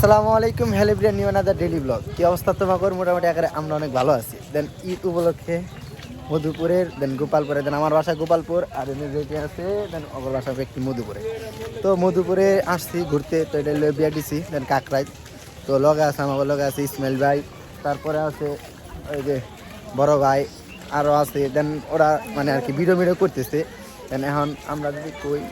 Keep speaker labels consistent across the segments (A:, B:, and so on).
A: আসসালামু আলাইকুম, hello Brian, new another daily blog. কি অবস্থা তোমাদের? মোটামুটি আকারে আমরা অনেক ভালো আছি। দেন ঈদ উপলক্ষে মধুপুরের, দেন গোপালপুরে, দেন আমার বাসা গোপালপুর, আর এনে যেটি আছে দেন অপর বাসা একটি মধুপুরে। তো মধুপুরে আসছি ঘুরতে, তো এটা হলো বিআরটিসি, দেন কাকরাইত। তো লগে আছে, আমার লগে আছে ইসমাইল ভাই, তারপরে আছে ওই যে বড় ভাই, আরও আছে। দেন ওরা মানে আর কি ভিডিও করতেছে। দেন এখন আমরা যদি কই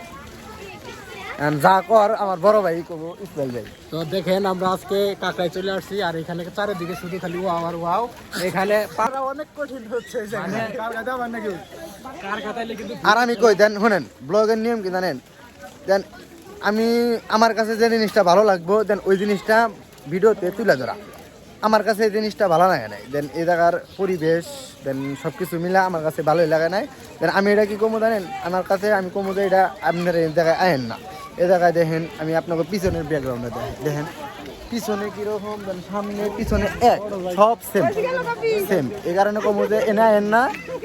A: যা কর আমার বড় ভাই কব ইসমাইল ভাই।
B: তো দেখেন আমরা আজকে কাকরাই চলে আসছি, আর এখানে চারিদিকে শুধু খালি ওয়াও আর ওয়াও। এখানে পারা অনেক কঠিন হচ্ছে,
A: আর আমি কই দেন শুনেন, ব্লগের নিয়ম কি জানেন? দেন আমি আমার কাছে যে জিনিসটা ভালো লাগবো দেন ওই জিনিসটা ভিডিওতে তুলে ধরা। আমার কাছে এই জিনিসটা ভালো লাগে নাই, দেন এই জায়গার পরিবেশ দেন সব কিছু মিলা আমার কাছে ভালোই লাগে নাই। দেন আমি এটা কি কমো জানেন, আমার কাছে আমি কমো যে এটা আপনারা এই জায়গায় আয়েন না। এ জায়গায় দেখেন, আমি আপনাকে পিছনের ব্যাকগ্রাউন্ডে দেখেন পিছনে কিরকম, দেন সামনে পিছনে এক সব সেম সেম। এই কারণে কমো যে এনে আয়েন না,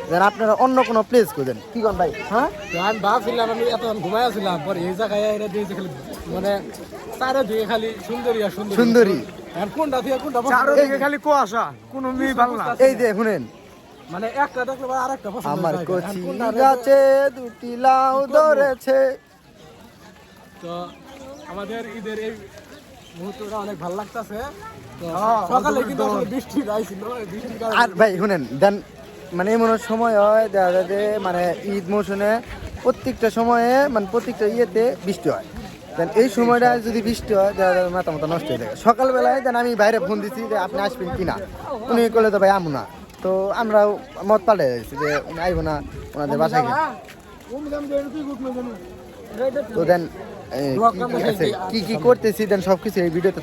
A: দেন আপনারা অন্য কোনো প্লেস করবেন। কি করেন ভাই? হ্যাঁ,
B: আমি ভাবছিলাম, আমি এতক্ষণ ঘুমাই আসছিলাম, পরে এই জায়গায় এটা দিয়েছে খালি মানে চারিদিকে খালি সুন্দরী আর সুন্দরী
A: সুন্দরী,
B: কোনটা থেকে কোনটা
C: চারদিকে খালি কুয়াশা, কোনো মেয়ে ভালো না।
A: এই যে শুনেন,
B: মানে একটা দেখলে আরেকটা পছন্দ
A: আমার
B: হয়ে যায়।
A: কচি
B: আর কোনটা
A: গাছে দুটি লাউ ধরেছে।
B: তো আমাদের ঈদের এই মুহূর্তটা অনেক ভালো লাগতেছে। তো
C: হ্যাঁ,
B: সকালে কিন্তু আসলে বৃষ্টি গাইছিল, বৃষ্টির কারণে
A: আর ভাই শুনেন, দেন মানে এমন সময় হয় দেখা যায় যে মানে ঈদ মৌসুমে প্রত্যেকটা সময়ে মানে প্রত্যেকটা ইয়েতে বৃষ্টি হয়। দেন এই সময়টা যদি বৃষ্টি হয় দেখা যায় মাথা মাথা নষ্ট হয়ে যায়। সকালবেলায় দেন আমি বাইরে ফোন দিচ্ছি যে আপনি আসবেন কিনা, উনি করলে তো ভাই আমু না। তো আমরাও মত পাল্টে যাচ্ছি যে উনি আইব না, ওনাদের বাসায় গিয়ে। তো দেন কি কি করতেছি দেন সব কিছু এই ভিডিওতে